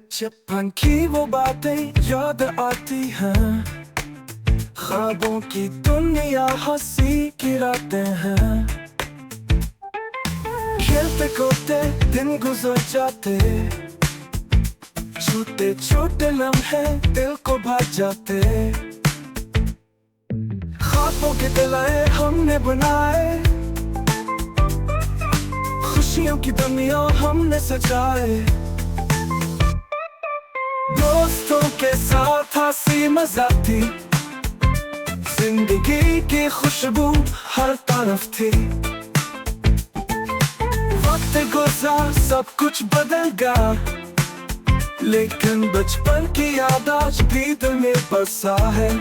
बचपन की वो बातें याद आती हैं, ख्वाबों की दुनिया हंसी की रातें हैं। खेलते कूदते दिन गुजर जाते, छोटे छोटे लम्हे दिल को भा जाते। ख्वाबों के दिलाए हमने बनाए, खुशियों की दुनिया हमने सजाए। दोस्तों के साथ हंसी मजाक थी, जिंदगी की खुशबू हर तरफ थी। वक्त गुजरा सब कुछ बदल गया, लेकिन बचपन की याद आज भी दिल में बसा है।